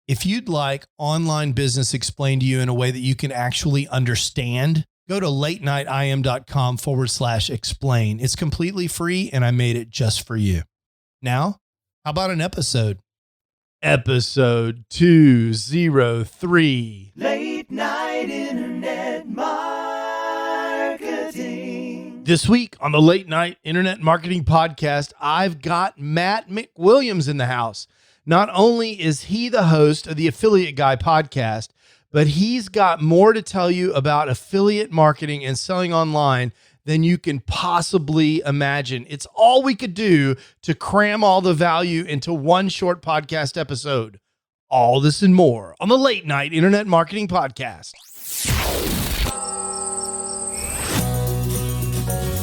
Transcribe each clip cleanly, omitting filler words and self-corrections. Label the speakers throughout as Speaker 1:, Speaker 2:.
Speaker 1: If you'd like online business explained to you in a way that you can actually understand, go to latenightim.com/explain. It's completely free and I made it just for you. Now, how about an episode? Episode 203.
Speaker 2: Late Night Internet Marketing.
Speaker 1: This week on the Late Night Internet Marketing Podcast, I've got Matt McWilliams in the house. Not only is he the host of the Affiliate Guy podcast, but he's got more to tell you about affiliate marketing and selling online than you can possibly imagine. It's all we could do to cram all the value into one short podcast episode. All this and more on the Late Night Internet Marketing Podcast.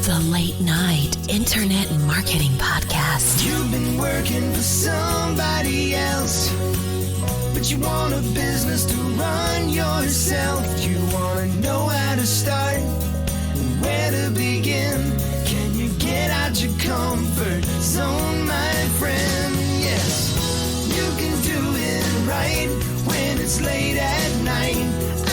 Speaker 3: The Late Night Internet Marketing Podcast.
Speaker 2: You've been working for somebody else, but you want a business to run yourself. You want to know how to start and where to begin. Can you get out your comfort zone, my friend? Yes, you can do it right when it's late at night.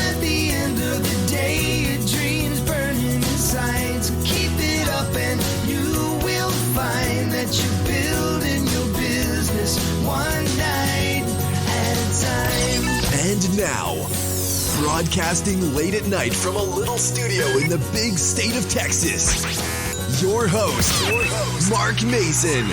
Speaker 2: At the end of the day, your dreams burning inside. So keep it up and you will find that you're building your business one night at a time.
Speaker 4: And now, broadcasting late at night from a little studio in the big state of Texas, your host, Mark Mason.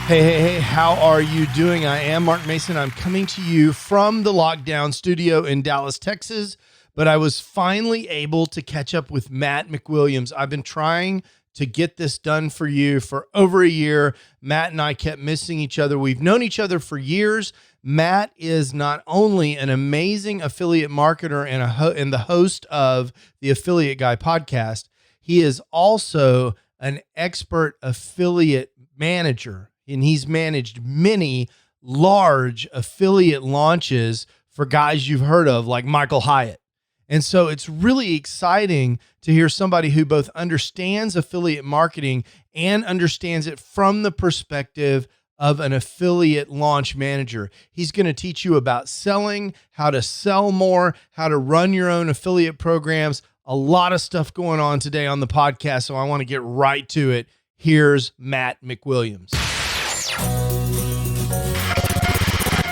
Speaker 1: Hey, how are you doing? I am Mark Mason. I'm coming to you from the lockdown studio in Dallas, Texas, but I was finally able to catch up with Matt McWilliams. I've been trying to get this done for you for over a year. Matt and I kept missing each other. We've known each other for years. Matt is not only an amazing affiliate marketer and the host of the Affiliate Guy podcast, he is also an expert affiliate manager, and he's managed many large affiliate launches for guys you've heard of, like Michael Hyatt. And so it's really exciting to hear somebody who both understands affiliate marketing and understands it from the perspective of an affiliate launch manager. He's going to teach you about selling, how to sell more, how to run your own affiliate programs, a lot of stuff going on today on the podcast. So I want to get right to it. Here's Matt McWilliams.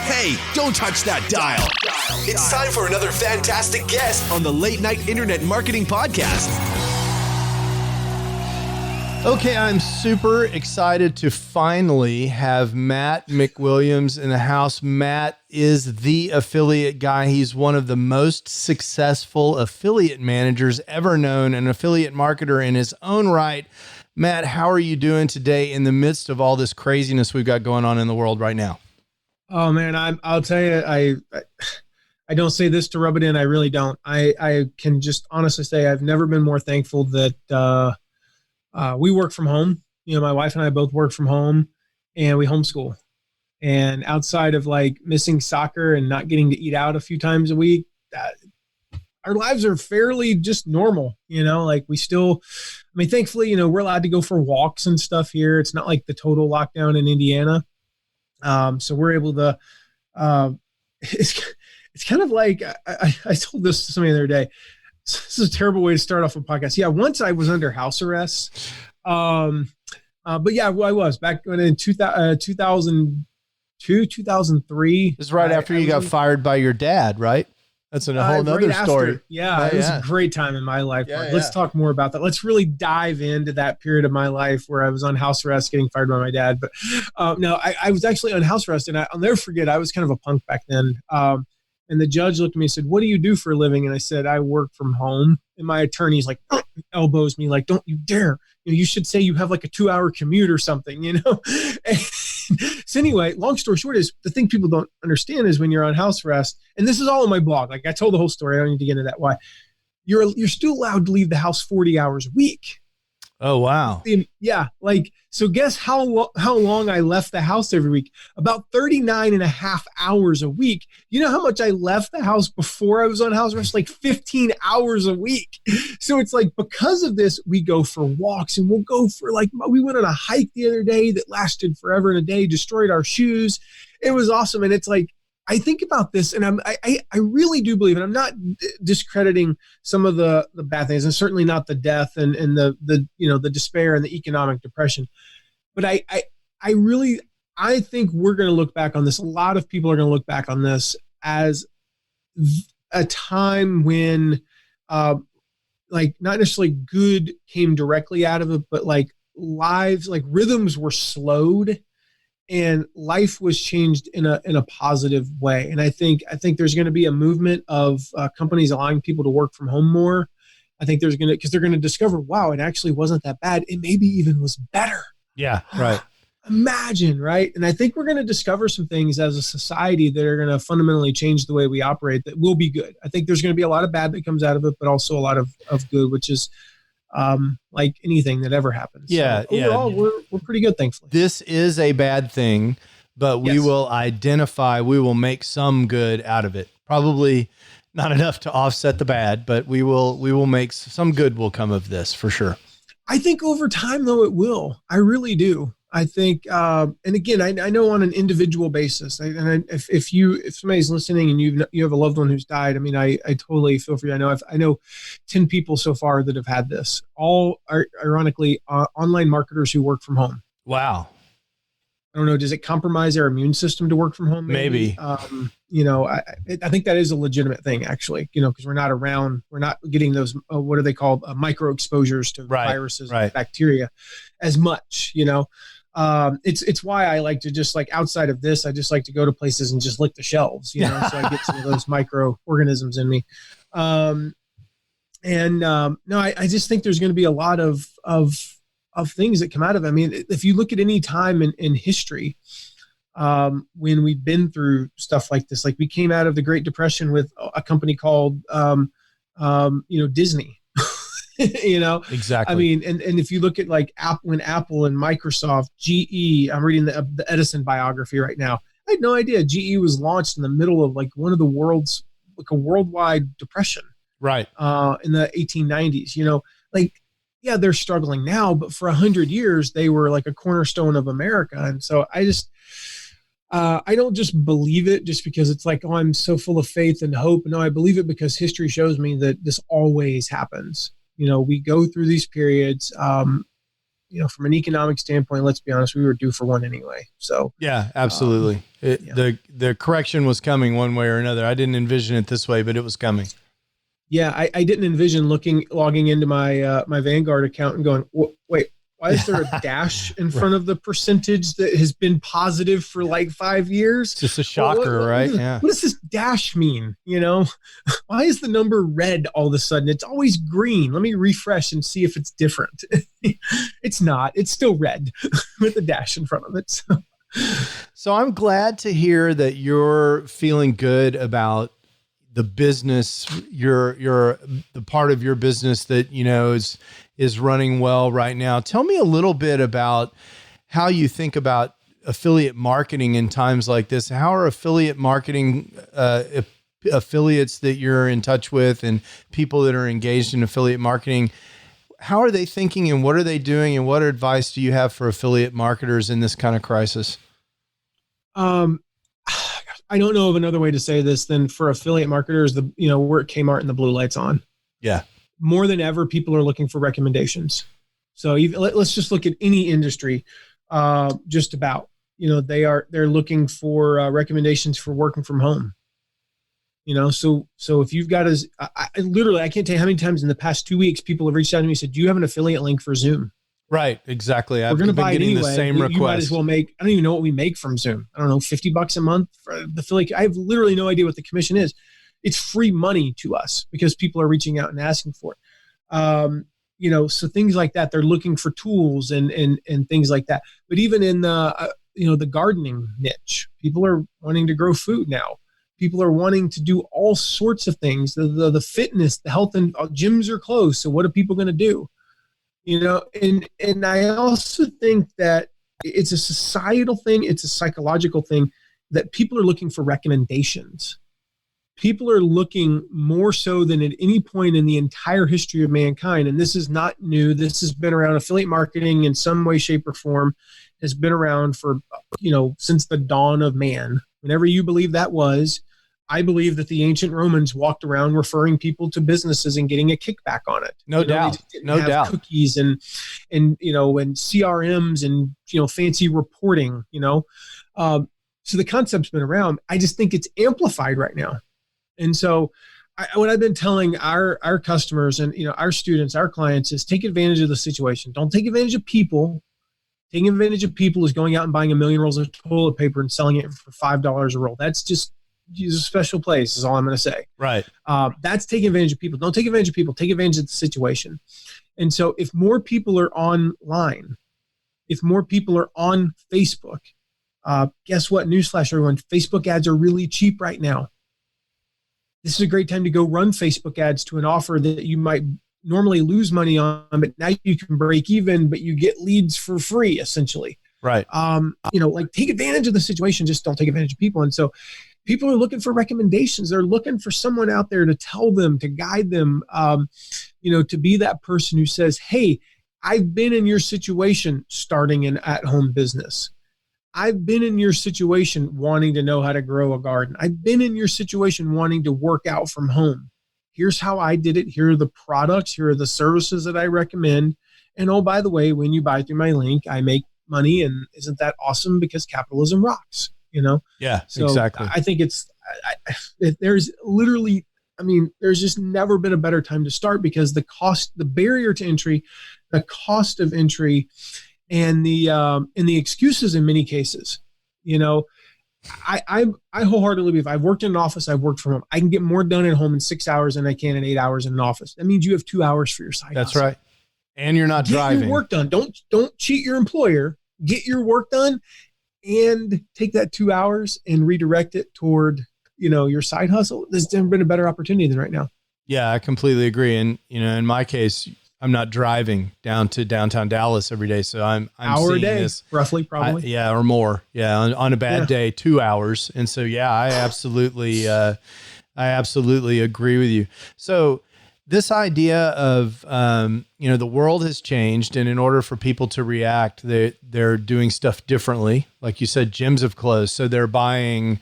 Speaker 4: Hey, don't touch that dial. It's time for another fantastic guest on the Late Night Internet Marketing Podcast.
Speaker 1: Okay, I'm super excited to finally have Matt McWilliams in the house. Matt is the affiliate guy. He's one of the most successful affiliate managers ever known, an affiliate marketer in his own right. Matt, how are you doing today in the midst of all this craziness we've got going on in the world right now?
Speaker 5: Oh man, I'll tell you, I don't say this to rub it in. I really don't. I can just honestly say I've never been more thankful that we work from home. You know, my wife and I both work from home, and we homeschool. And outside of like missing soccer and not getting to eat out a few times a week, our lives are fairly just normal. You know, like we still, I mean, thankfully, you know, we're allowed to go for walks and stuff here. It's not like the total lockdown in Indiana. So we're able to, it's kind of like, I told this to somebody the other day. This is a terrible way to start off a podcast. Yeah. Once I was under house arrest. But yeah, I was back when in 2002, 2003.
Speaker 1: This is right after you got fired by your dad, right? That's a whole nother story.
Speaker 5: Yeah, it was a great time in my life.
Speaker 1: Yeah,
Speaker 5: Let's talk more about that. Let's really dive into that period of my life where I was on house arrest, getting fired by my dad. But no, I was actually on house arrest, and I'll never forget, I was kind of a punk back then. And the judge looked at me and said, "What do you do for a living?" And I said, "I work from home." And my attorney's like, elbows me like, "Don't you dare. You should say you have like a 2-hour commute or something, you know?" So anyway, long story short is the thing people don't understand is when you're on house arrest, and this is all in my blog. Like I told the whole story. I don't need to get into that. Why? You're still allowed to leave the house 40 hours a week.
Speaker 1: Oh, wow.
Speaker 5: Yeah. Like, so guess how long I left the house every week? About 39 and a half hours a week. You know how much I left the house before I was on house arrest? Like 15 hours a week. So it's like, because of this, we go for walks, and we'll go for like, we went on a hike the other day that lasted forever and a day, destroyed our shoes. It was awesome. And it's like, I think about this, and I really do believe, and I'm not discrediting some of the bad things, and certainly not the death and the the despair and the economic depression. But I think we're going to look back on this. A lot of people are going to look back on this as a time when, like, not necessarily good came directly out of it, but like lives, like rhythms were slowed, and life was changed in a positive way. And I think there's going to be a movement of companies allowing people to work from home more. I think because they're going to discover, wow, it actually wasn't that bad. It maybe even was better.
Speaker 1: Yeah, right.
Speaker 5: Imagine, right? And I think we're going to discover some things as a society that are going to fundamentally change the way we operate that will be good. I think there's going to be a lot of bad that comes out of it, but also a lot of good, which is like anything that ever happens.
Speaker 1: Yeah.
Speaker 5: So overall, we're pretty good, thankfully.
Speaker 1: This is a bad thing, but we will make some good out of it. Probably not enough to offset the bad, but we will make some good will come of this for sure.
Speaker 5: I think over time, though, it will. I really do. I think, and again, I know on an individual basis, if somebody's listening and you have a loved one who's died, I mean, I totally feel for you. I know 10 people so far that have had this, all are ironically online marketers who work from home.
Speaker 1: Wow.
Speaker 5: I don't know. Does it compromise their immune system to work from home?
Speaker 1: Maybe.
Speaker 5: I think that is a legitimate thing, actually, because we're not getting those, what are they called? Micro exposures to viruses, and bacteria as much, it's why I like to just, like, outside of this, I just like to go to places and just lick the shelves, so I get some of those microorganisms in me. No, I just think there's going to be a lot of things that come out of it. I mean, if you look at any time in history, when we've been through stuff like this, like we came out of the Great Depression with a company called, Disney.
Speaker 1: Exactly.
Speaker 5: I mean, and if you look at like Apple and Microsoft, GE, I'm reading the Edison biography right now. I had no idea GE was launched in the middle of like one of the world's, like a worldwide depression. Right. In the 1890s, yeah, they're struggling now, but for 100 years, they were like a cornerstone of America. And so I don't just believe it just because it's like, oh, I'm so full of faith and hope. No, I believe it because history shows me that this always happens. We go through these periods, from an economic standpoint, let's be honest, we were due for one anyway. So
Speaker 1: yeah, absolutely. The correction was coming one way or another. I didn't envision it this way, but it was coming.
Speaker 5: Yeah. I didn't envision logging into my Vanguard account and going, wait, why is there a dash in front of the percentage that has been positive for like 5 years?
Speaker 1: It's just a shocker, right?
Speaker 5: Yeah. What does this dash mean? Why is the number red all of a sudden? It's always green. Let me refresh and see if it's different. It's not. It's still red with a dash in front of it.
Speaker 1: So I'm glad to hear that you're feeling good about the business, the part of your business that, is running well right now. Tell me a little bit about how you think about affiliate marketing in times like this. How are affiliate marketing, affiliates that you're in touch with and people that are engaged in affiliate marketing, how are they thinking and what are they doing and what advice do you have for affiliate marketers in this kind of crisis?
Speaker 5: I don't know of another way to say this than for affiliate marketers, we're at Kmart and the blue light's on.
Speaker 1: Yeah.
Speaker 5: More than ever, people are looking for recommendations. So let's just look at any industry, just about, they're looking for recommendations for working from home. So if you've got I can't tell you how many times in the past 2 weeks, people have reached out to me and said, do you have an affiliate link for Zoom?
Speaker 1: Right. Exactly.
Speaker 5: We're going to buy it anyway.
Speaker 1: The same request.
Speaker 5: You might as well I don't even know what we make from Zoom. I don't know, $50 a month for the affiliate. I have literally no idea what the commission is. It's free money to us because people are reaching out and asking for it. So things like that, they're looking for tools and things like that. But even in the gardening niche, people are wanting to grow food now. People are wanting to do all sorts of things. The fitness, the health, and gyms are closed. So what are people going to do? And I also think that it's a societal thing. It's a psychological thing that people are looking for recommendations. people are looking more so than at any point in the entire history of mankind. And this is not new. This has been around. Affiliate marketing in some way, shape, or form has been around for, since the dawn of man. Whenever you believe that was, I believe that the ancient Romans walked around referring people to businesses and getting a kickback on it.
Speaker 1: No doubt. No doubt.
Speaker 5: Cookies and CRMs and, fancy reporting, so the concept's been around. I just think it's amplified right now. And so what I've been telling our customers and, our students, our clients is take advantage of the situation. Don't take advantage of people. Taking advantage of people is going out and buying 1 million rolls of toilet paper and selling it for $5 a roll. That's just use a special place is all I'm going to say.
Speaker 1: Right.
Speaker 5: That's taking advantage of people. Don't take advantage of people. Take advantage of the situation. And so if more people are online, if more people are on Facebook, guess what? Newsflash, everyone. Facebook ads are really cheap right now. This is a great time to go run Facebook ads to an offer that you might normally lose money on, but now you can break even, but you get leads for free, essentially.
Speaker 1: Right.
Speaker 5: Take advantage of the situation. Just don't take advantage of people. And so people are looking for recommendations. They're looking for someone out there to tell them, to guide them, to be that person who says, hey, I've been in your situation starting an at-home business. I've been in your situation wanting to know how to grow a garden. I've been in your situation wanting to work out from home. Here's how I did it. Here are the products. Here are the services that I recommend. And oh, by the way, when you buy through my link, I make money. And isn't that awesome? Because capitalism rocks,
Speaker 1: Yeah,
Speaker 5: so
Speaker 1: exactly.
Speaker 5: I think there's just never been a better time to start because the barrier to entry, the cost of entry, and the excuses in many cases, I wholeheartedly believe I've worked in an office, I've worked from home. I can get more done at home in 6 hours than I can in 8 hours in an office. That means you have 2 hours for your side
Speaker 1: That's
Speaker 5: hustle.
Speaker 1: right. And you're not driving.
Speaker 5: Get your work done. Don't cheat your employer. Get your work done and take that 2 hours and redirect it toward, your side hustle. There's never been a better opportunity than right now.
Speaker 1: Yeah, I completely agree. And, in my case, I'm not driving down to downtown Dallas every day. So I'm
Speaker 5: hour
Speaker 1: seeing
Speaker 5: a day,
Speaker 1: this
Speaker 5: roughly, probably.
Speaker 1: or more. Yeah. On a bad day, 2 hours. And so, yeah, I absolutely agree with you. So this idea of, the world has changed, and in order for people to react, they're doing stuff differently. Like you said, gyms have closed. So they're buying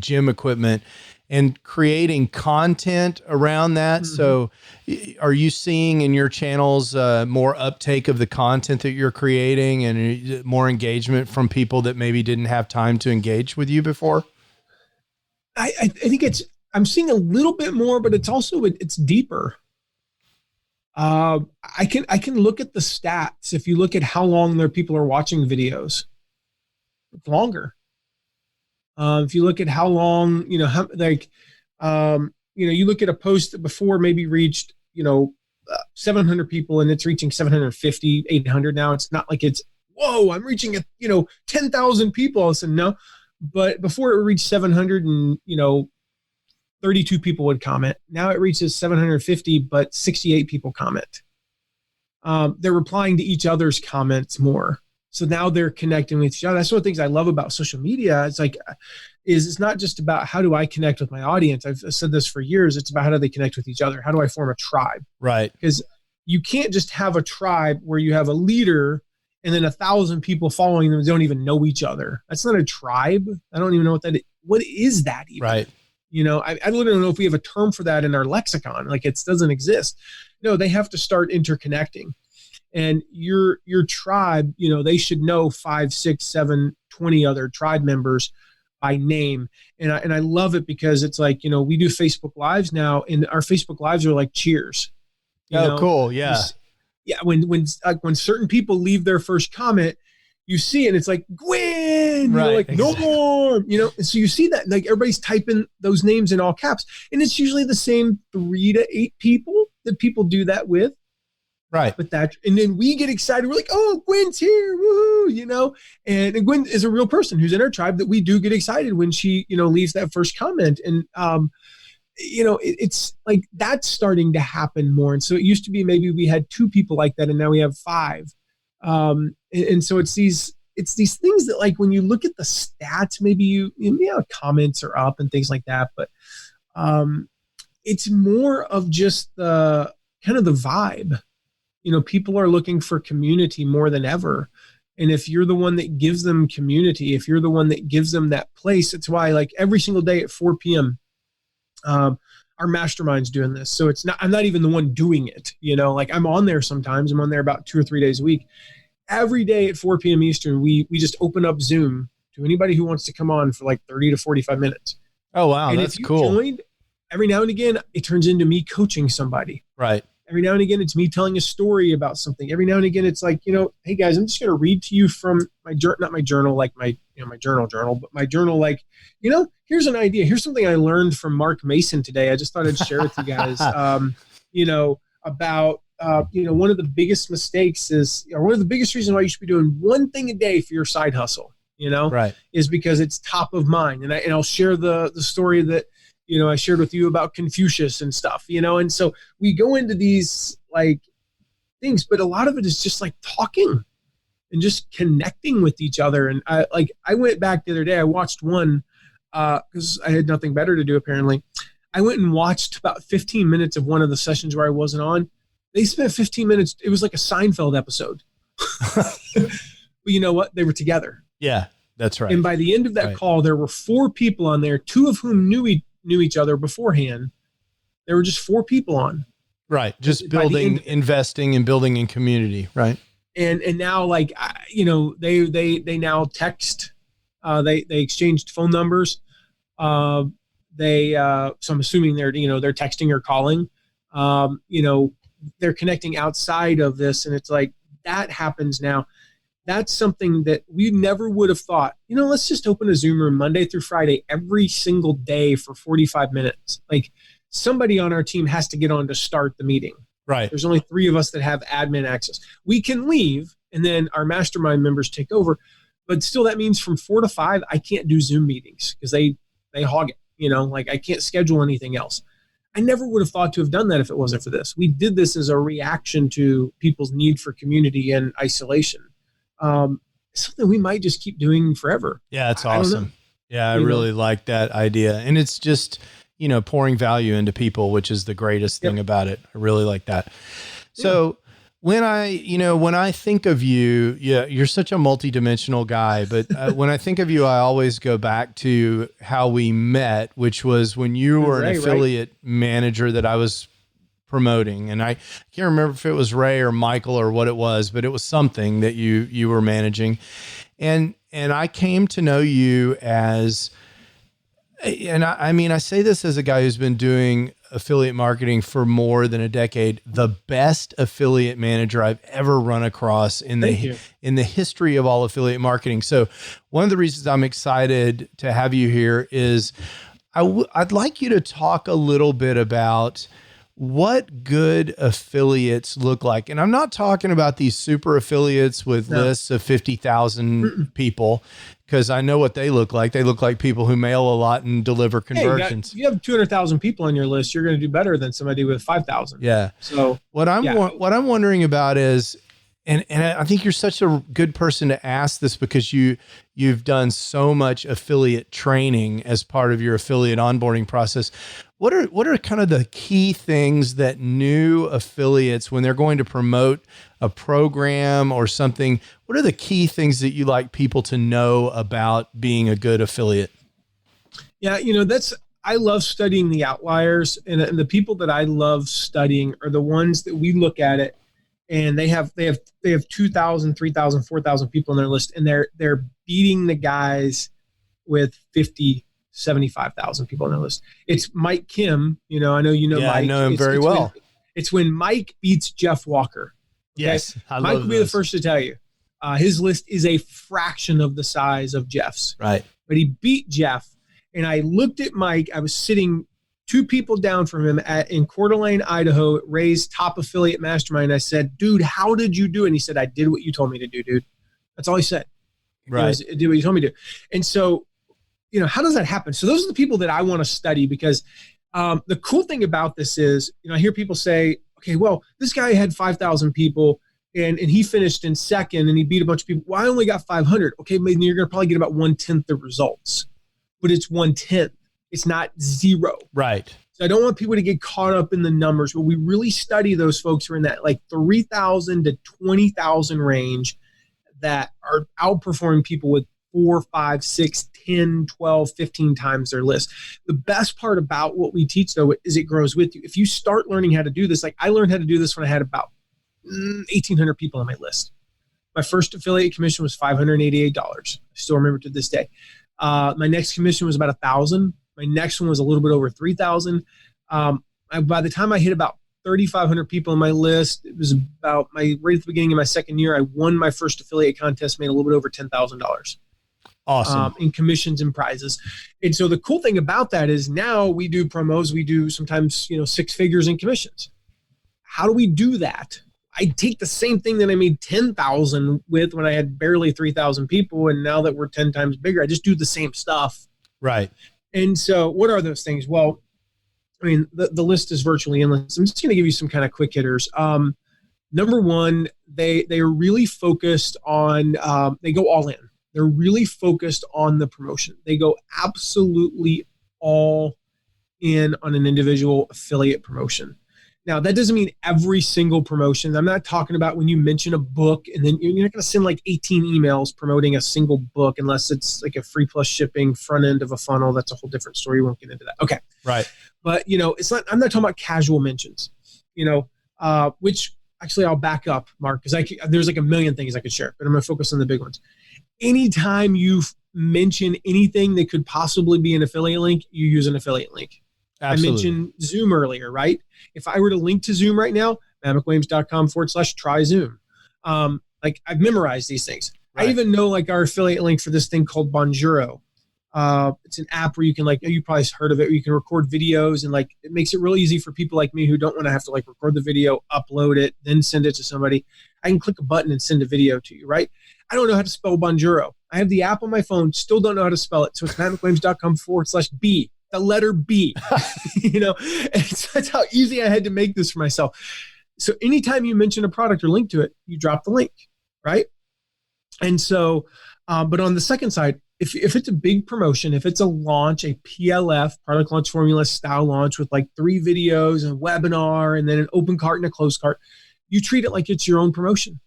Speaker 1: gym equipment and creating content around that. Mm-hmm. So are you seeing in your channels more uptake of the content that you're creating and more engagement from people that maybe didn't have time to engage with you before?
Speaker 5: I think I'm seeing a little bit more, but it's deeper. I can look at the stats. If you look at how long people are watching videos, it's longer. If you look at how long, you look at a post that before maybe reached, 700 people and it's reaching 750, 800 now. It's not like it's, whoa, I'm reaching 10,000 people. All of a sudden, no. But before it reached 700 and, 32 people would comment. Now it reaches 750, but 68 people comment. They're replying to each other's comments more. So now they're connecting with each other. That's one of the things I love about social media. It's not just about how do I connect with my audience. I've said this for years. It's about how do they connect with each other? How do I form a tribe? Right. Because you can't just have a tribe where you have a leader and then 1,000 people following them who don't even know each other. That's not a tribe. I don't even know what that is. What is that even? Right. I literally don't know if we have a term for that in our lexicon. It doesn't exist. No, they have to start interconnecting. And your tribe, they should know 5, 6, 7, 20 other tribe members by name. And I love it because it's we do Facebook Lives now, and our Facebook Lives are like cheers.
Speaker 1: Cool. Yeah.
Speaker 5: Yeah. When certain people leave their first comment, you see it, and it's like, Gwen, right, no more, and so you see that, everybody's typing those names in all caps, and it's usually the same 3 to 8 people that people do that with. Right. But and then we get excited. We're like, oh, Gwen's here. Woohoo, and Gwen is a real person who's in our tribe that we do get excited when she, leaves that first comment. And, it's like that's starting to happen more. And so it used to be maybe we had 2 people like that, and now we have 5. And so it's these it's these things that, like, when you look at the stats, maybe comments are up and things like that, but it's more of just the kind of the vibe. People are looking for community more than ever. And if you're the one that gives them community, if you're the one that gives them that place, it's why, like, every single day at 4 p.m., our mastermind's doing this. So I'm not even the one doing it. Like, I'm on there sometimes. I'm on there about 2 or 3 days a week. Every day at 4 p.m. Eastern, we just open up Zoom to anybody who wants to come on for like 30 to 45 minutes.
Speaker 1: Oh, wow.
Speaker 5: And
Speaker 1: That's
Speaker 5: if you
Speaker 1: cool.
Speaker 5: joined, every now and again, it turns into me coaching somebody.
Speaker 1: Right.
Speaker 5: Every now and again, it's me telling a story about something. Every now and again, it's like, hey guys, I'm just going to read to you from my journal, not my journal, like my journal, but my journal, like, here's an idea. Here's something I learned from Mark Mason today. I just thought I'd share with you guys, about, one of the biggest mistakes is, or one of the biggest reasons why you should be doing one thing a day for your side hustle,
Speaker 1: right, is
Speaker 5: because it's top of mind. And I'll share the story that, I shared with you about Confucius and stuff, and so we go into these like things, but a lot of it is just like talking and just connecting with each other. And I went back the other day, I watched one, cause I had nothing better to do. Apparently I went and watched about 15 minutes of one of the sessions where I wasn't on. They spent 15 minutes. It was like a Seinfeld episode, but you know what? They were together.
Speaker 1: Yeah, that's right.
Speaker 5: And by the end of that call, there were 4 people on there, 2 of whom knew each other beforehand. There were just 4 people on. Right.
Speaker 1: Just building, investing and building in community. Right.
Speaker 5: And now, like, they now text, they exchanged phone numbers. So I'm assuming they're texting or calling, they're connecting outside of this. And it's like, that happens now. That's something that we never would have thought, let's just open a Zoom room Monday through Friday, every single day for 45 minutes. Like, somebody on our team has to get on to start the meeting.
Speaker 1: Right.
Speaker 5: There's only 3 of us that have admin access. We can leave and then our mastermind members take over, but still that means from 4 to 5, I can't do Zoom meetings because they hog it, like I can't schedule anything else. I never would have thought to have done that if it wasn't for this. We did this as a reaction to people's need for community and isolation. Something we might just keep doing forever.
Speaker 1: Yeah, it's awesome. Yeah, I really like that idea. And it's just, pouring value into people, which is the greatest thing about it. I really like that. So when I think of you, you're such a multidimensional guy, but when I think of you, I always go back to how we met, which was when you were an affiliate manager that I was promoting. And I can't remember if it was Ray or Michael or what it was, but it was something that you were managing. And I came to know you as, and I say this as a guy who's been doing affiliate marketing for more than a decade, the best affiliate manager I've ever run across in the history of all affiliate marketing. So one of the reasons I'm excited to have you here is I'd like you to talk a little bit about what good affiliates look like. And I'm not talking about these super affiliates with lists of 50,000 people, because I know what they look like. They look like people who mail a lot and deliver conversions.
Speaker 5: Hey, you have 200,000 people on your list, you're going to do better than somebody with 5,000.
Speaker 1: Yeah.
Speaker 5: So
Speaker 1: what I'm wondering about is, and I think you're such a good person to ask this because you've done so much affiliate training as part of your affiliate onboarding process. What are kind of the key things that new affiliates, when they're going to promote a program or something, what are the key things that you like people to know about being a good affiliate?
Speaker 5: Yeah, I love studying the outliers, and the people that I love studying are the ones that we look at it and they have 2,000, 3,000, 4,000 people on their list, and they're beating the guys with 50, 75,000 people on their list. It's Mike Kim. I know Mike.
Speaker 1: I know him very well.
Speaker 5: It's when Mike beats Jeff Walker. Okay?
Speaker 1: Yes,
Speaker 5: Mike will be the first to tell you. His list is a fraction of the size of Jeff's.
Speaker 1: Right.
Speaker 5: But he beat Jeff, and I looked at Mike. I was sitting 2 people down from him in Coeur d'Alene, Idaho, at Ray's top affiliate mastermind. I said, dude, how did you do it? And he said, I did what you told me to do, dude. That's all he said.
Speaker 1: Right.
Speaker 5: I did what you told me to do. And so, how does that happen? So those are the people that I want to study, because the cool thing about this is, I hear people say, okay, well, this guy had 5,000 people and he finished in second, and he beat a bunch of people. Well, I only got 500. Okay, maybe you're going to probably get about 1/10 the results, but it's 1/10. It's not 0.
Speaker 1: Right.
Speaker 5: So I don't want people to get caught up in the numbers, but we really study those folks who are in that like 3,000 to 20,000 range that are outperforming people with 4, 5, 6, 10, 12, 15 times their list. The best part about what we teach, though, is it grows with you. If you start learning how to do this, like I learned how to do this when I had about 1,800 people on my list. My first affiliate commission was $588. I still remember to this day. My next commission was about 1,000. My next one was a little bit over 3,000. By the time I hit about 3,500 people on my list, it was about right at the beginning of my second year, I won my first affiliate contest, made a little bit over $10,000.
Speaker 1: Awesome.
Speaker 5: In commissions and prizes. And so the cool thing about that is now we do promos, we do sometimes, 6 figures in commissions. How do we do that? I take the same thing that I made 10,000 with when I had barely 3,000 people. And now that we're 10 times bigger, I just do the same stuff.
Speaker 1: Right.
Speaker 5: And so what are those things? Well, I mean, the list is virtually endless. I'm just going to give you some kind of quick hitters. Number one, they are really focused on, they go all in. They're really focused on the promotion. They go absolutely all in on an individual affiliate promotion. Now, that doesn't mean every single promotion. I'm not talking about when you mention a book and then you're not going to send like 18 emails promoting a single book unless it's like a free plus shipping front end of a funnel. That's a whole different story. We won't get into that. Okay.
Speaker 1: Right.
Speaker 5: But, it's not, I'm not talking about casual mentions, which actually I'll back up, Mark, because there's like a million things I could share, but I'm going to focus on the big ones. Anytime you mention anything that could possibly be an affiliate link, you use an affiliate link. Absolutely. I mentioned Zoom earlier, right? If I were to link to Zoom right now, McWilliams.com/try Zoom. Like I've memorized these things. Right. I even know like our affiliate link for this thing called Bonjoro. It's an app where you can you probably heard of it, where you can record videos and like it makes it real easy for people like me who don't want to have to like record the video, upload it, then send it to somebody. I can click a button and send a video to you, right? I don't know how to spell Bonjoro. I have the app on my phone, still don't know how to spell it. So it's McWilliams.com/B. The letter B, and so that's how easy I had to make this for myself. So anytime you mention a product or link to it, you drop the link, right? And so, but on the second side, if it's a big promotion, if it's a launch, a PLF, product launch formula style launch with like 3 videos and a webinar and then an open cart and a closed cart, you treat it like it's your own promotion.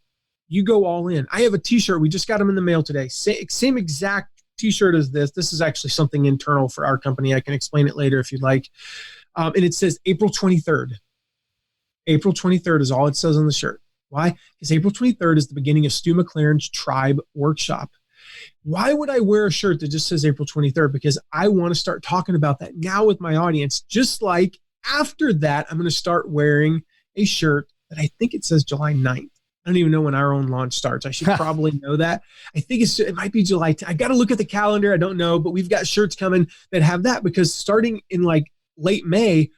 Speaker 5: You go all in. I have a t-shirt. We just got them in the mail today. Same exact t-shirt as this. This is actually something internal for our company. I can explain it later if you'd like. And it says April 23rd. April 23rd is all it says on the shirt. Why? Because April 23rd is the beginning of Stu McLaren's Tribe Workshop. Why would I wear a shirt that just says April 23rd? Because I want to start talking about that now with my audience. Just like after that, I'm going to start wearing a shirt that I think it says July 9th. I don't even know when our own launch starts. I should probably know that. I think it might be July 10th. I got to look at the calendar. I don't know, but we've got shirts coming that have that because starting in like late May,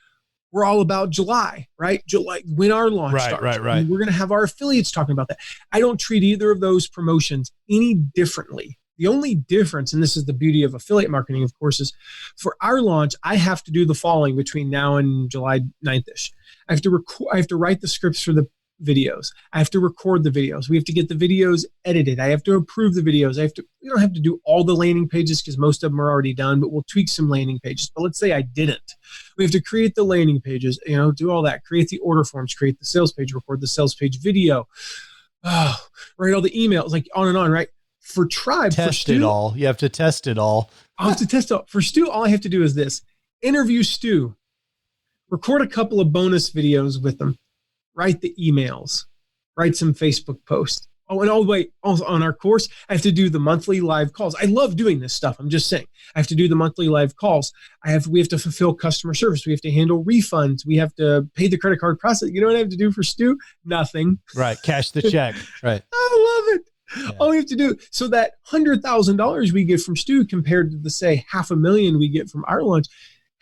Speaker 5: we're all about July, right? July, when our launch starts. Right. And we're going to have our affiliates talking about that. I don't treat either of those promotions any differently. The only difference, and this is the beauty of affiliate marketing, of course, is for our launch, I have to do the following between now and July 9th-ish. I have to write the scripts for the videos. I have to record the videos. We have to get the videos edited. I have to approve the videos. We don't have to do all the landing pages because most of them are already done, but we'll tweak some landing pages. But let's say I didn't. We have to create the landing pages, do all that, create the order forms, create the sales page, record the sales page video, write all the emails, like on and on, right? For Tribe,
Speaker 1: test it all. You have to test it all.
Speaker 5: I'll have to test it all. For Stu, all I have to do is this. Interview Stu. Record a couple of bonus videos with them. Write the emails, write some Facebook posts. Oh, and all the way also on our course, I have to do the monthly live calls. I love doing this stuff. I'm just saying, I have to do the monthly live calls. We have to fulfill customer service. We have to handle refunds. We have to pay the credit card process. You know what I have to do for Stu? Nothing.
Speaker 1: Right. Cash the check. Right.
Speaker 5: I love it. Yeah. All we have to do. So that $100,000 we get from Stu compared to the, say, $500,000 we get from our launch,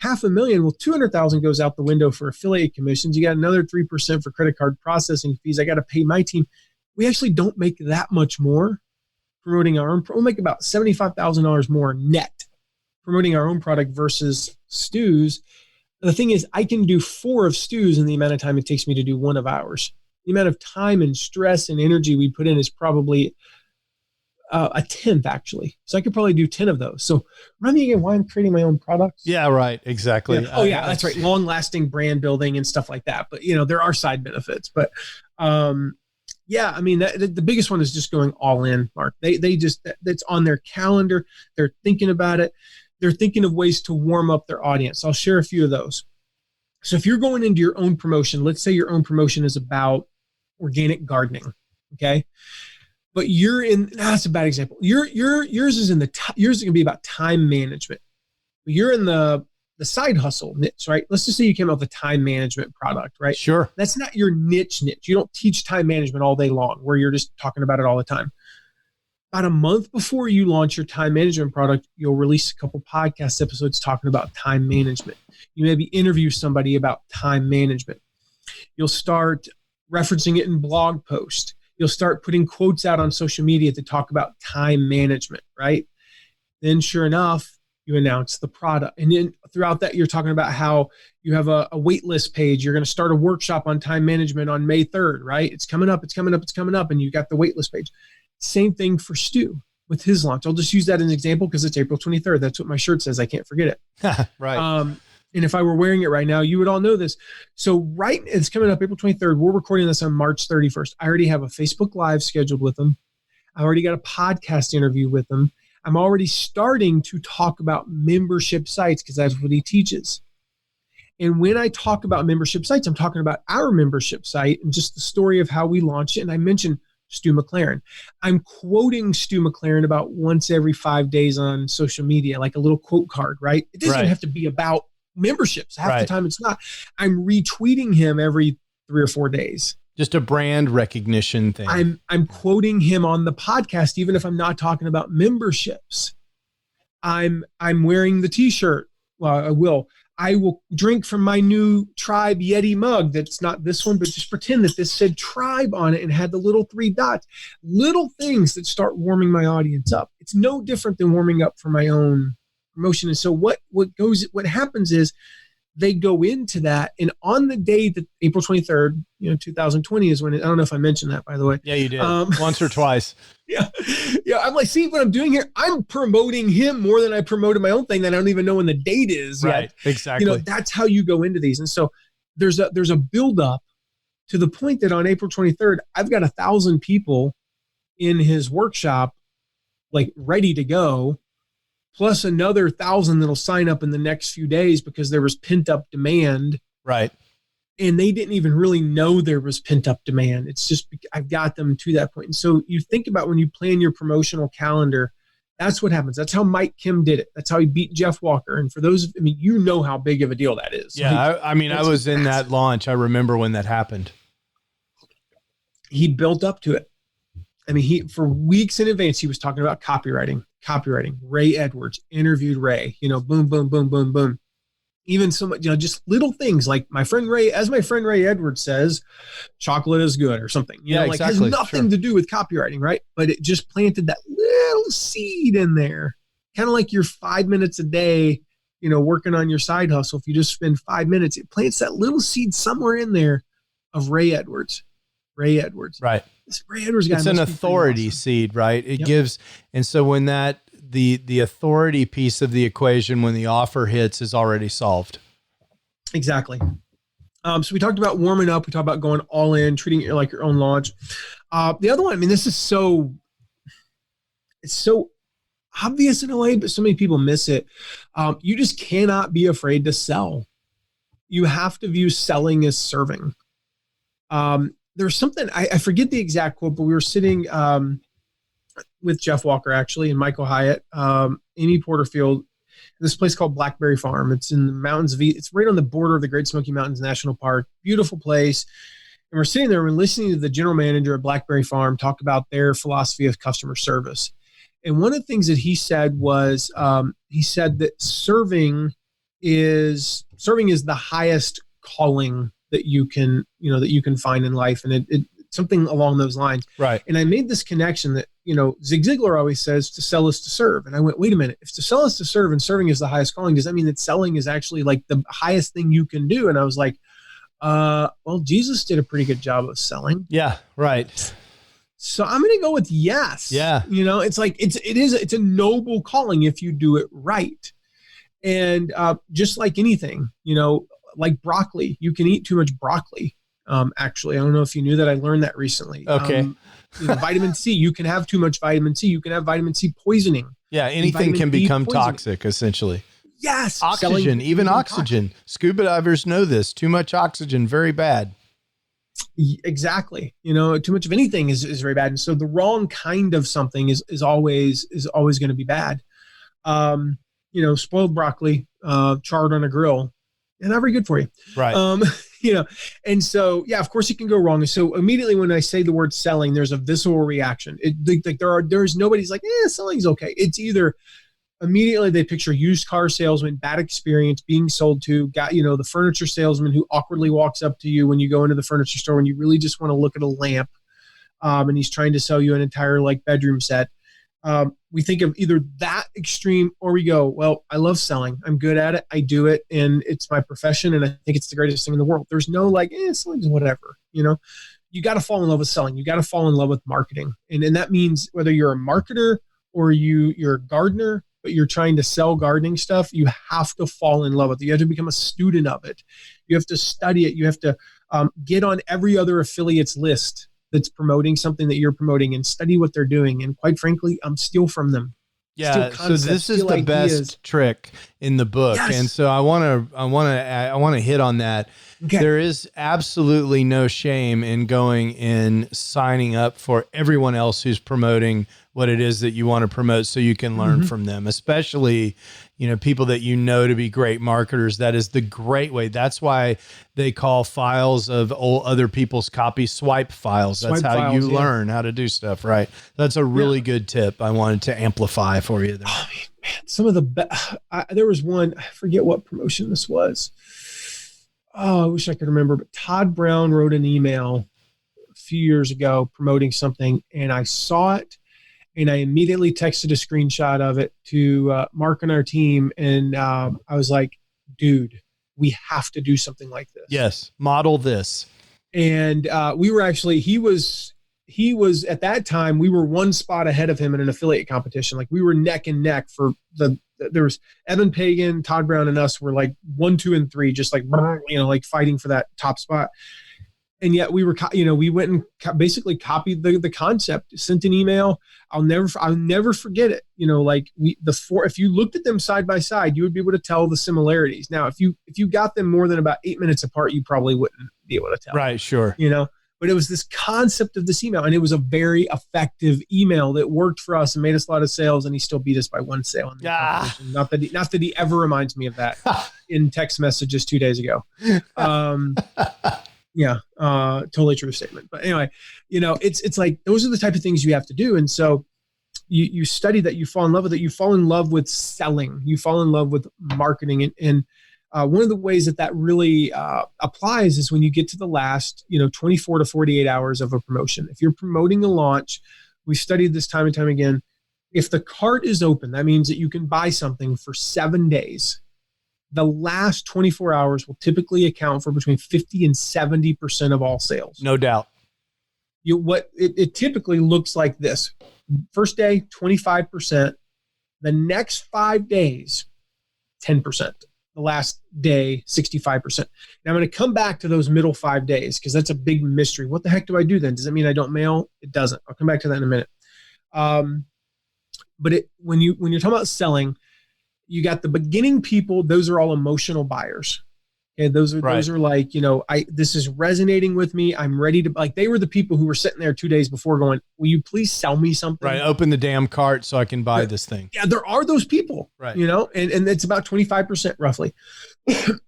Speaker 5: $500,000, well, $200,000 goes out the window for affiliate commissions. You got another 3% for credit card processing fees. I got to pay my team. We actually don't make that much more promoting our own. We'll make about $75,000 more net promoting our own product versus Stu's. The thing is, I can do 4 of Stu's in the amount of time it takes me to do 1 of ours. the amount of time and stress and energy we put in is probably a 10th actually. So I could probably do 10 of those. So remind me again why I'm creating my own products.
Speaker 1: Yeah, right. Exactly.
Speaker 5: Yeah. Oh yeah, that's right. Long lasting brand building and stuff like that. But there are side benefits, but yeah, I mean, the biggest one is just going all in, Mark. They just, that's on their calendar. They're thinking about it. They're thinking of ways to warm up their audience. I'll share a few of those. So if you're going into your own promotion, let's say your own promotion is about organic gardening. Okay. But that's a bad example. Yours is yours is going to be about time management. You're in the side hustle niche, right? Let's just say you came up with a time management product, right?
Speaker 1: Sure.
Speaker 5: That's not your niche. You don't teach time management all day long where you're just talking about it all the time. About a month before you launch your time management product, you'll release a couple podcast episodes talking about time management. You maybe interview somebody about time management. You'll start referencing it in blog posts. You'll start putting quotes out on social media to talk about time management, right? Then sure enough, you announce the product. And then throughout that, you're talking about how you have a wait list page. You're going to start a workshop on time management on May 3rd, right? It's coming up. And you got the wait list page. Same thing for Stu with his launch. I'll just use that as an example because it's April 23rd. That's what my shirt says. I can't forget it.
Speaker 1: Right.
Speaker 5: And if I were wearing it right now, you would all know this. So it's coming up April 23rd. We're recording this on March 31st. I already have a Facebook Live scheduled with him. I already got a podcast interview with him. I'm already starting to talk about membership sites because that's what he teaches. And when I talk about membership sites, I'm talking about our membership site and just the story of how we launched it. And I mentioned Stu McLaren. I'm quoting Stu McLaren about once every 5 days on social media, like a little quote card, right? It doesn't have to be about memberships. Half the time it's not. I'm retweeting him every 3 or 4 days.
Speaker 1: Just a brand recognition thing.
Speaker 5: I'm quoting him on the podcast, even if I'm not talking about memberships. I'm wearing the t-shirt. Well, I will drink from my new Tribe Yeti mug. That's not this one, but just pretend that this said Tribe on it and had the little 3 dots. Little things that start warming my audience up. It's no different than warming up for my own promotion. And so what happens is they go into that, and on the day that April 23rd, 2020 is when I don't know if I mentioned that, by the way.
Speaker 1: Yeah, you did once or twice.
Speaker 5: Yeah. I'm like, see what I'm doing here? I'm promoting him more than I promoted my own thing that I don't even know when the date is.
Speaker 1: Right.
Speaker 5: Yet.
Speaker 1: Exactly.
Speaker 5: That's how you go into these. And so there's a buildup to the point that on April 23rd, I've got 1,000 people in his workshop, like ready to go, plus another 1,000 that'll sign up in the next few days because there was pent up demand.
Speaker 1: Right.
Speaker 5: And they didn't even really know there was pent up demand. It's just, I've got them to that point. And so you think about when you plan your promotional calendar, that's what happens. That's how Mike Kim did it. That's how he beat Jeff Walker. And for those, you know how big of a deal that is.
Speaker 1: Yeah. I was in that launch. I remember when that happened.
Speaker 5: He built up to it. For weeks in advance, he was talking about copywriting. Ray Edwards interviewed Ray, boom, boom, boom, boom, boom. Even so much, just little things like my friend Ray Edwards says, chocolate is good or something, exactly. Has nothing to do with copywriting, right? But it just planted that little seed in there, kind of like your 5 minutes a day, working on your side hustle. If you just spend 5 minutes, it plants that little seed somewhere in there of Ray Edwards.
Speaker 1: Right.
Speaker 5: This Ray Edwards guy.
Speaker 1: It's an authority seed, right? It gives. And so when the authority piece of the equation, when the offer hits, is already solved.
Speaker 5: Exactly. So we talked about warming up. We talked about going all in, treating it like your own launch. The other one, this is it's so obvious in a way, but so many people miss it. You just cannot be afraid to sell. You have to view selling as serving. There's something, I forget the exact quote, but we were sitting with Jeff Walker, actually, and Michael Hyatt, Amy Porterfield, this place called Blackberry Farm. It's in the mountains of, it's right on the border of the Great Smoky Mountains National Park. Beautiful place. And we're sitting there and listening to the general manager of Blackberry Farm talk about their philosophy of customer service. And one of the things that he said was, he said that serving is the highest calling that you can find in life. And it something along those lines.
Speaker 1: Right.
Speaker 5: And I made this connection that, Zig Ziglar always says to sell is to serve. And I went, wait a minute, if to sell is to serve and serving is the highest calling, does that mean that selling is actually like the highest thing you can do? And I was like, Well, Jesus did a pretty good job of selling.
Speaker 1: Yeah, right.
Speaker 5: So I'm going to go with yes.
Speaker 1: Yeah.
Speaker 5: It's like, it's a noble calling if you do it right. And just like anything, like broccoli, you can eat too much broccoli. Actually, I don't know if you knew that. I learned that recently.
Speaker 1: Okay.
Speaker 5: Vitamin C, you can have too much vitamin C. You can have vitamin C poisoning.
Speaker 1: Yeah. Anything can become toxic, essentially.
Speaker 5: Yes.
Speaker 1: Oxygen, even oxygen. Toxic. Scuba divers know this. Too much oxygen, very bad.
Speaker 5: Exactly. Too much of anything is very bad. And so the wrong kind of something is always going to be bad. Spoiled broccoli, charred on a grill, and not very good for you.
Speaker 1: Right.
Speaker 5: And so, yeah, of course it can go wrong. So immediately when I say the word selling, there's a visceral reaction. There's nobody's like, selling's okay. It's either immediately they picture used car salesman, bad experience, being sold to, the furniture salesman who awkwardly walks up to you when you go into the furniture store when you really just want to look at a lamp, and he's trying to sell you an entire bedroom set. We think of either that extreme, or we go, well, I love selling. I'm good at it. I do it, and it's my profession, and I think it's the greatest thing in the world. There's no selling's whatever. You got to fall in love with selling. You got to fall in love with marketing, and that means whether you're a marketer or you're a gardener, but you're trying to sell gardening stuff, you have to fall in love with it. You have to become a student of it. You have to study it. You have to get on every other affiliate's list that's promoting something that you're promoting and study what they're doing. And quite frankly, steal from them.
Speaker 1: Yeah. So this is the best trick in the book. Yes. And so I want to hit on that. Okay. There is absolutely no shame in going and signing up for everyone else who's promoting what it is that you want to promote so you can learn from them, especially, people that to be great marketers. That is the great way. That's why they call files of other people's copy swipe files. That's how you learn how to do stuff, right? That's a really good tip I wanted to amplify for you there.
Speaker 5: Oh, man, some of the there was one, I forget what promotion this was. Oh, I wish I could remember, but Todd Brown wrote an email a few years ago promoting something, and I saw it. And I immediately texted a screenshot of it to Mark on our team. And I was like, dude, we have to do something like this.
Speaker 1: Yes. Model this.
Speaker 5: And we were actually, he was at that time, we were one spot ahead of him in an affiliate competition. Like we were neck and neck for there was Evan Pagan, Todd Brown, and us were 1, 2, and 3, just fighting for that top spot. And yet we were, we went and basically copied the concept, sent an email. I'll never forget it. If you looked at them side by side, you would be able to tell the similarities. Now, if you got them more than about 8 minutes apart, you probably wouldn't be able to tell.
Speaker 1: Right. Sure.
Speaker 5: But it was this concept of this email, and it was a very effective email that worked for us and made us a lot of sales. And he still beat us by one sale. Not that he ever reminds me of that in text messages 2 days ago. Yeah, totally true statement. But anyway, it's like those are the type of things you have to do. And so you study that, you fall in love with it, you fall in love with selling, you fall in love with marketing. And one of the ways that really applies is when you get to the last, 24 to 48 hours of a promotion. If you're promoting a launch, we've studied this time and time again. If the cart is open, that means that you can buy something for 7 days. The last 24 hours will typically account for between 50 and 70% of all sales.
Speaker 1: No doubt.
Speaker 5: It typically looks like this. First day, 25%. The next 5 days, 10%. The last day, 65%. Now I'm going to come back to those middle 5 days because that's a big mystery. What the heck do I do then? Does that mean I don't mail? It doesn't. I'll come back to that in a minute. But when you're talking about selling, you got the beginning people, those are all emotional buyers. Okay. Those are this is resonating with me. I'm ready to, they were the people who were sitting there 2 days before going, will you please sell me something?
Speaker 1: Right. Open the damn cart so I can buy this thing.
Speaker 5: Yeah. There are those people,
Speaker 1: right.
Speaker 5: And it's about 25% roughly.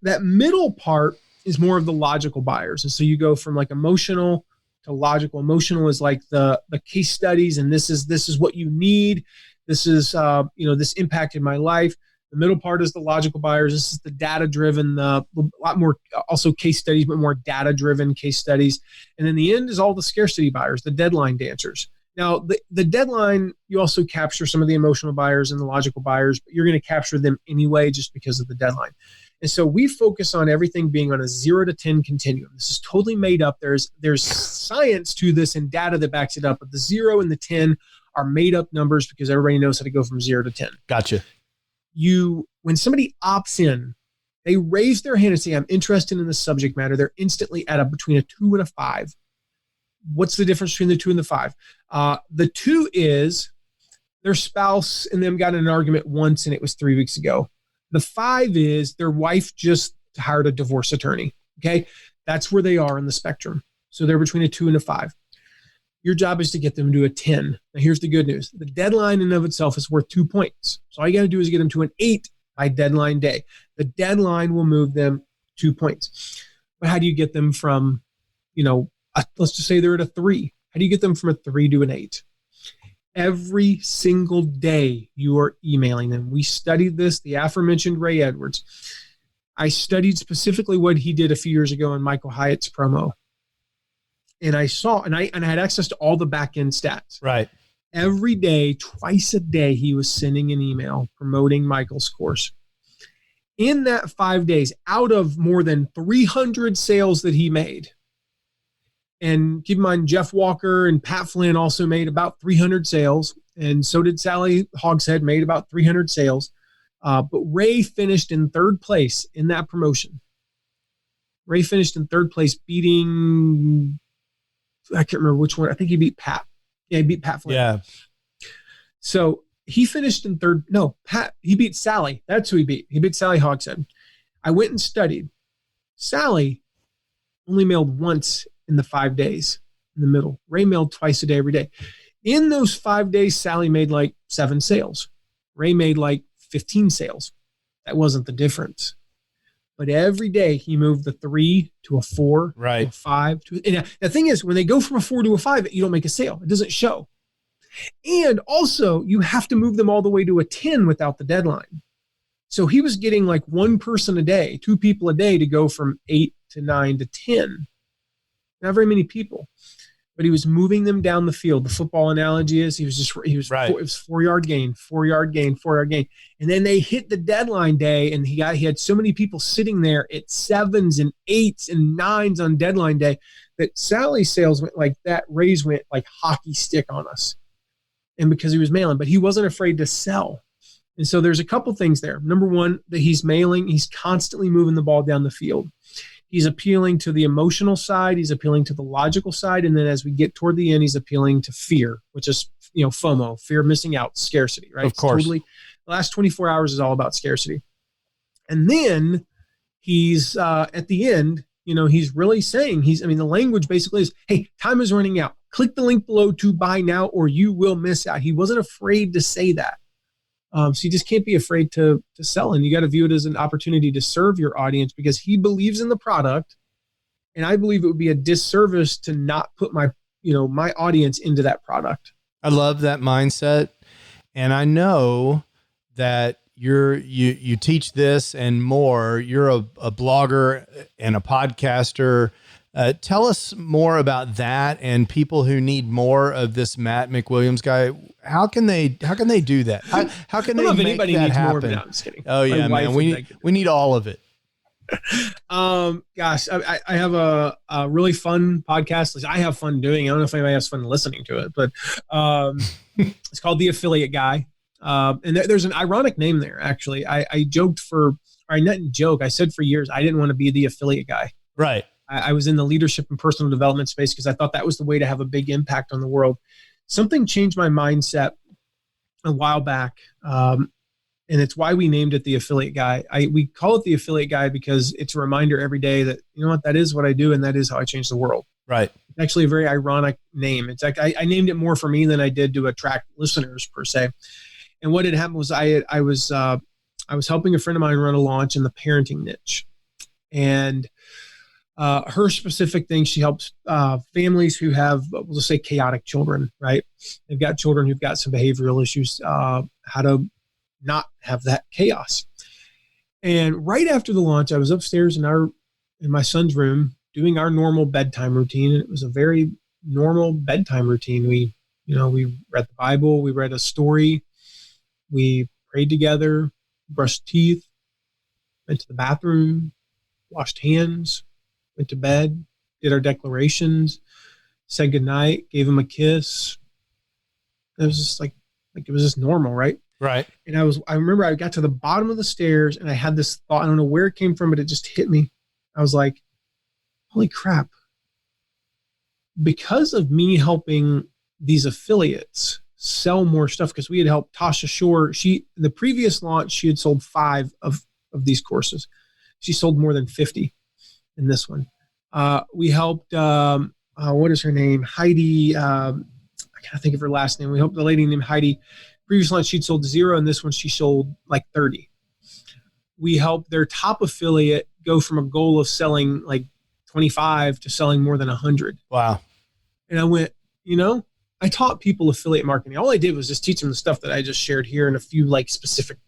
Speaker 5: That middle part is more of the logical buyers. And so you go from emotional to logical. Emotional is like the case studies. And this is what you need. This is, this impacted my life. The middle part is the logical buyers. This is the data-driven, a lot more also case studies, but more data-driven case studies. And then the end is all the scarcity buyers, the deadline dancers. Now, the deadline, you also capture some of the emotional buyers and the logical buyers, but you're going to capture them anyway just because of the deadline. And so we focus on everything being on a 0 to 10 continuum. This is totally made up. There's science to this and data that backs it up, but the 0 and the 10 are made up numbers because everybody knows how to go from 0 to 10.
Speaker 1: Gotcha.
Speaker 5: When somebody opts in, they raise their hand and say, I'm interested in the subject matter. They're instantly at between a 2 and a 5. What's the difference between the 2 and the 5? The 2 is their spouse and them got in an argument once and it was 3 weeks ago. The 5 is their wife just hired a divorce attorney. Okay. That's where they are in the spectrum. So they're between a 2 and a 5. Your job is to get them to a 10. Now here's the good news. The deadline in and of itself is worth 2 points. So all you got to do is get them to an 8 by deadline day. The deadline will move them 2 points. But how do you get them from, let's just say they're at a 3. How do you get them from a 3 to an 8? Every single day you are emailing them. We studied this, the aforementioned Ray Edwards. I studied specifically what he did a few years ago in Michael Hyatt's promo. And I saw, and I had access to all the back end stats.
Speaker 1: Right.
Speaker 5: Every day, twice a day, he was sending an email promoting Michael's course. In that 5 days, out of more than 300 sales that he made, and keep in mind, Jeff Walker and Pat Flynn also made about 300 sales, and so did Sally Hogshead, made about 300 sales. But Ray finished in 3rd place in that promotion. Ray finished in 3rd place, beating, I can't remember which one. I think he beat Pat. Yeah, he beat Pat Flynn.
Speaker 1: Yeah.
Speaker 5: So he finished in 3rd. No, he beat Sally. That's who he beat. He beat Sally Hogshead. I went and studied. Sally only mailed once in the 5 days in the middle. Ray mailed twice a day, every day. In those 5 days, Sally made like 7 sales. Ray made like 15 sales. That wasn't the difference. But every day he moved the 3 to a 4,
Speaker 1: right,
Speaker 5: to a 5. And the thing is, when they go from a 4 to a 5, you don't make a sale. It doesn't show. And also, you have to move them all the way to a 10 without the deadline. So he was getting like 1 person a day, 2 people a day to go from 8 to 9 to 10. Not very many people, but he was moving them down the field. The football analogy is it was
Speaker 1: right.
Speaker 5: It was 4-yard gain, 4-yard gain, 4-yard gain. And then they hit the deadline day and he had so many people sitting there at 7s and 8s and 9s on deadline day that Sally's sales went like that. Ray's went like hockey stick on us. And because he was mailing, but he wasn't afraid to sell. And so there's a couple things there. Number one, that he's mailing, he's constantly moving the ball down the field. He's appealing to the emotional side. He's appealing to the logical side. And then as we get toward the end, he's appealing to fear, which is, FOMO, fear of missing out, scarcity, right?
Speaker 1: Of course.
Speaker 5: The last 24 hours is all about scarcity. And then he's at the end, he's really saying the language basically is, hey, time is running out. Click the link below to buy now or you will miss out. He wasn't afraid to say that. So you just can't be afraid to sell. And you got to view it as an opportunity to serve your audience because he believes in the product. And I believe it would be a disservice to not put my audience into that product.
Speaker 1: I love that mindset. And I know that you teach this and more. You're a blogger and a podcaster. Tell us more about that and people who need more of this Matt McWilliams guy. How can they do that? How can they make that happen? No, I'm just kidding. Oh yeah, man. We need all of it.
Speaker 5: Gosh, I have a really fun podcast. I have fun doing it. I don't know if anybody has fun listening to it, but it's called The Affiliate Guy. And there's an ironic name there, actually. I didn't joke. I said for years, I didn't want to be the affiliate guy.
Speaker 1: Right.
Speaker 5: I was in the leadership and personal development space because I thought that was the way to have a big impact on the world. Something changed my mindset a while back. And it's why we named it The Affiliate Guy. We call it The Affiliate Guy because it's a reminder every day that, that is what I do and that is how I change the world.
Speaker 1: Right.
Speaker 5: It's actually a very ironic name. It's like I named it more for me than I did to attract listeners per se. And what had happened was I was helping a friend of mine run a launch in the parenting niche. And her specific thing, she helps families who have, we'll just say, chaotic children, right? They've got children who've got some behavioral issues, how to not have that chaos. And right after the launch, I was upstairs in my son's room doing our normal bedtime routine. And it was a very normal bedtime routine. We read the Bible, we read a story, we prayed together, brushed teeth. went to the bathroom, washed hands, went to bed, did our declarations, said goodnight, gave him a kiss. It was just like it was just normal, right?
Speaker 1: Right.
Speaker 5: And I remember I got to the bottom of the stairs and I had this thought. I don't know where it came from, but it just hit me. I was like, holy crap. Because of me helping these affiliates sell more stuff, because we had helped Tasha Shore. The previous launch, she had sold 5 of these courses. She sold more than 50 in this one. We helped, what is her name? Heidi. I can't think of her last name. We helped a lady named Heidi. Previous launch, she'd sold 0. And this one, she sold like 30. We helped their top affiliate go from a goal of selling like 25 to selling more than 100.
Speaker 1: Wow.
Speaker 5: And I went, I taught people affiliate marketing. All I did was just teach them the stuff that I just shared here and a few like specific,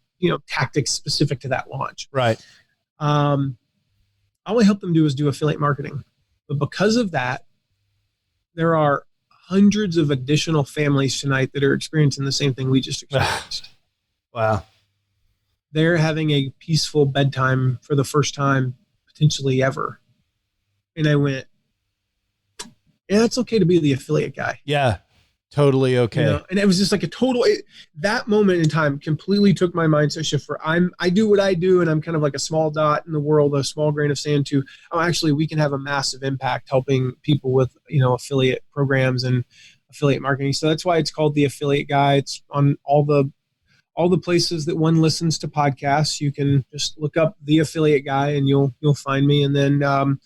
Speaker 5: tactics specific to that launch.
Speaker 1: Right.
Speaker 5: All I helped them do is do affiliate marketing. But because of that, there are hundreds of additional families tonight that are experiencing the same thing we just experienced.
Speaker 1: Wow.
Speaker 5: They're having a peaceful bedtime for the first time, potentially ever. And I went, yeah, it's okay to be the affiliate guy.
Speaker 1: Yeah, totally okay.
Speaker 5: And it was just like that moment in time completely took my mindset shift for I do what I do, and I'm kind of like a small dot in the world, a small grain of sand to, actually we can have a massive impact helping people with, affiliate programs and affiliate marketing. So that's why it's called the Affiliate Guy. It's on all the places that one listens to podcasts. You can just look up the Affiliate Guy and you'll find me. And then, go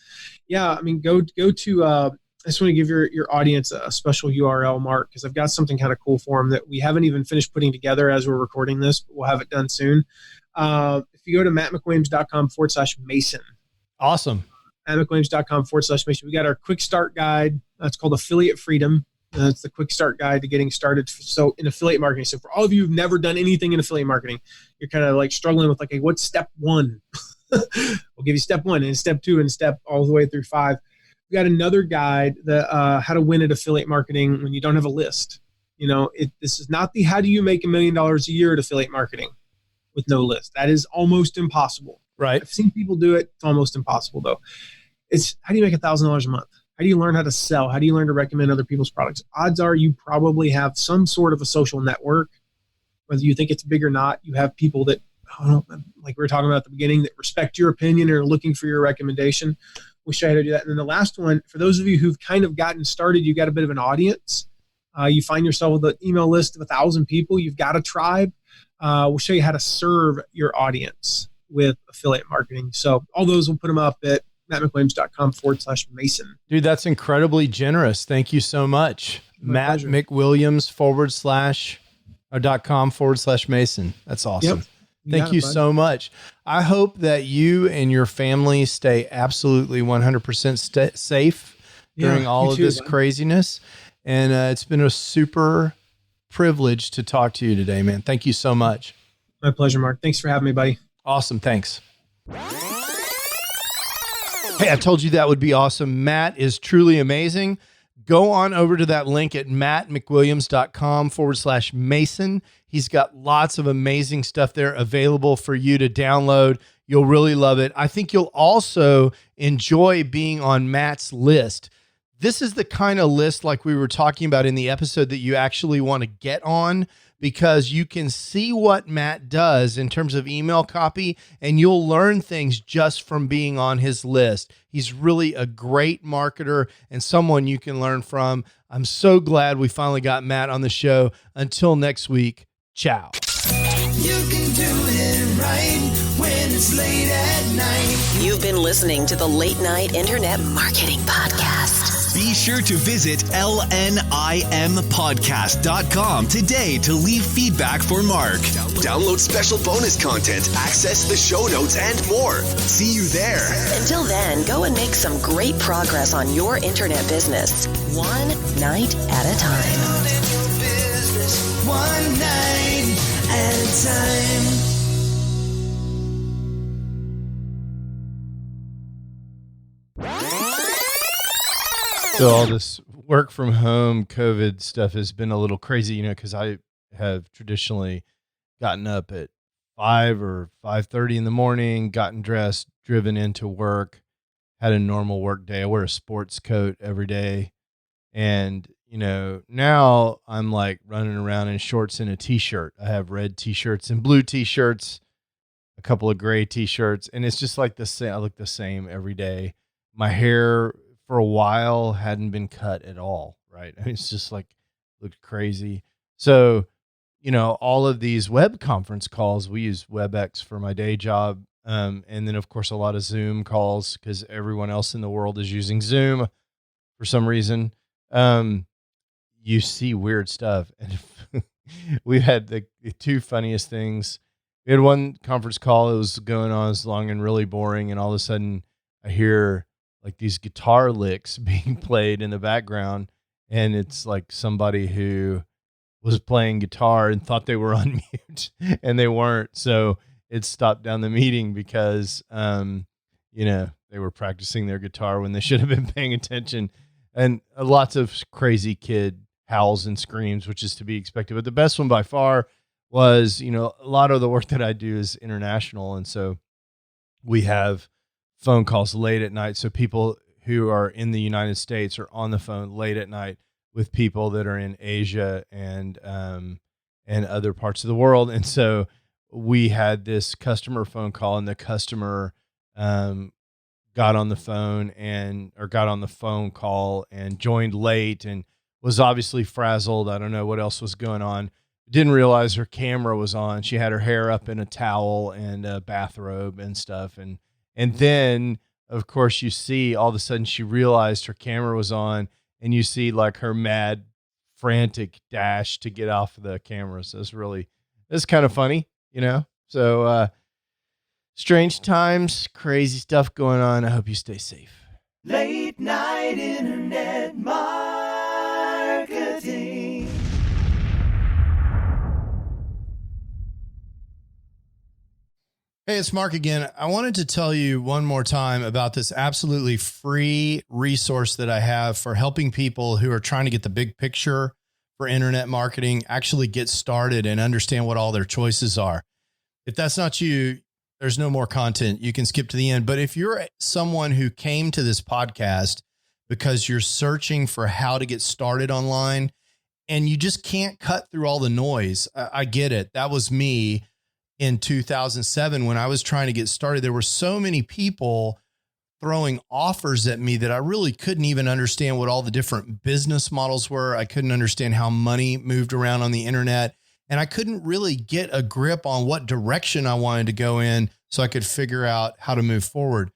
Speaker 5: to, I just want to give your audience a special URL, Mark, because I've got something kind of cool for them that we haven't even finished putting together as we're recording this, but we'll have it done soon. If you go to mattmcwilliams.com/Mason.
Speaker 1: Awesome.
Speaker 5: mattmcwilliams.com/Mason. We got our quick start guide. It's called Affiliate Freedom. It's the quick start guide to getting started. So in affiliate marketing. So for all of you who've never done anything in affiliate marketing, you're kind of like struggling with like, hey, what's step 1? We'll give you step 1 and step 2 and step all the way through 5. We got another guide that how to win at affiliate marketing when you don't have a list. This is not the how do you make $1 million a year at affiliate marketing with no list. That is almost impossible.
Speaker 1: Right.
Speaker 5: I've seen people do it. It's almost impossible though. It's how do you make $1,000 a month? How do you learn how to sell? How do you learn to recommend other people's products? Odds are you probably have some sort of a social network, whether you think it's big or not. You have people that, like we were talking about at the beginning, that respect your opinion and are looking for your recommendation. We'll show you how to do that. And then the last one, for those of you who've kind of gotten started, you got a bit of an audience. You find yourself with an email list of 1,000 people. You've got a tribe. We'll show you how to serve your audience with affiliate marketing. So all those, we'll put them up at mattmcwilliams.com/Mason.
Speaker 1: Dude, that's incredibly generous. Thank you so much. Matt McWilliams .com/Mason. That's awesome.
Speaker 5: Yep.
Speaker 1: Thank you so much. I hope that you and your family stay absolutely 100% safe during all of this craziness. And it's been a super privilege to talk to you today, man. Thank you so much.
Speaker 5: My pleasure, Mark. Thanks for having me, buddy.
Speaker 1: Awesome. Thanks. Hey, I told you that would be awesome. Matt is truly amazing. Go on over to that link at mattmcwilliams.com/Mason. He's got lots of amazing stuff there available for you to download. You'll really love it. I think you'll also enjoy being on Matt's list. This is the kind of list like we were talking about in the episode that you actually want to get on, because you can see what Matt does in terms of email copy, and you'll learn things just from being on his list. He's really a great marketer and someone you can learn from. I'm so glad we finally got Matt on the show. Until next week, ciao.
Speaker 2: You can do it right when it's late at night.
Speaker 3: You've been listening to the Late Night Internet Marketing Podcast.
Speaker 4: Be sure to visit lnimpodcast.com today to leave feedback for Mark. Download special bonus content, access the show notes, and more. See you there.
Speaker 3: Until then, go and make some great progress on your internet business, one night at a time.
Speaker 2: One night at a time.
Speaker 1: So all this work from home COVID stuff has been a little crazy, because I have traditionally gotten up at 5 or 5:30 in the morning, gotten dressed, driven into work, had a normal work day. I wear a sports coat every day. And, now I'm like running around in shorts and a t-shirt. I have red t-shirts and blue t-shirts, a couple of gray t-shirts, and it's just like the same. I look the same every day. My hair for a while hadn't been cut at all. Right. I mean, it's just like looked crazy. So, all of these web conference calls, we use WebEx for my day job. And then of course, a lot of Zoom calls because everyone else in the world is using Zoom for some reason. You see weird stuff. And we had the two funniest things. We had one conference call. It was going on as long and really boring. And all of a sudden I hear like these guitar licks being played in the background. And it's like somebody who was playing guitar and thought they were on mute and they weren't. So it stopped down the meeting because, they were practicing their guitar when they should have been paying attention. And lots of crazy kid howls and screams, which is to be expected. But the best one by far was, a lot of the work that I do is international. And so we have phone calls late at night. So people who are in the United States are on the phone late at night with people that are in Asia and other parts of the world. And so we had this customer phone call, and the customer got on the phone call and joined late and was obviously frazzled. I don't know what else was going on. Didn't realize her camera was on. She had her hair up in a towel and a bathrobe and stuff. And then of course you see all of a sudden she realized her camera was on, and you see like her mad, frantic dash to get off of the camera. So it's kind of funny, So strange times, crazy stuff going on. I hope you stay safe.
Speaker 2: Late night internet marketing.
Speaker 1: Hey, it's Mark again. I wanted to tell you one more time about this absolutely free resource that I have for helping people who are trying to get the big picture for internet marketing, actually get started and understand what all their choices are. If that's not you, there's no more content. You can skip to the end. But if you're someone who came to this podcast because you're searching for how to get started online and you just can't cut through all the noise, I get it. That was me in 2007 when I was trying to get started. There were so many people throwing offers at me that I really couldn't even understand what all the different business models were. I couldn't understand how money moved around on the internet. And I couldn't really get a grip on what direction I wanted to go in so I could figure out how to move forward.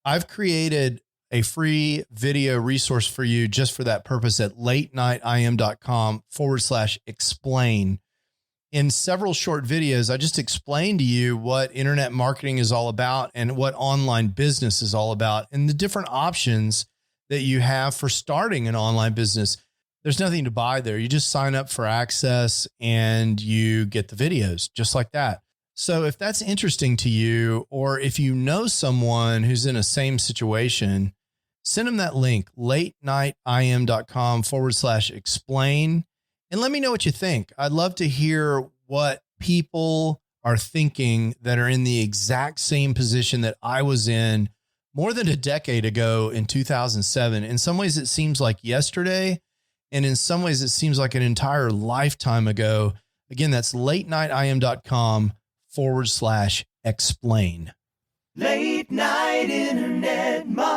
Speaker 1: I've created a free video resource for you just for that purpose at latenightim.com/explain. In several short videos, I just explained to you what internet marketing is all about and what online business is all about and the different options that you have for starting an online business. There's nothing to buy there. You just sign up for access and you get the videos just like that. So if that's interesting to you, or if you know someone who's in a same situation, send them that link, latenightim.com/explain. And let me know what you think. I'd love to hear what people are thinking that are in the exact same position that I was in more than a decade ago in 2007. In some ways, it seems like yesterday. And in some ways, it seems like an entire lifetime ago. Again, that's latenightim.com/explain.
Speaker 2: Late night internet marketing.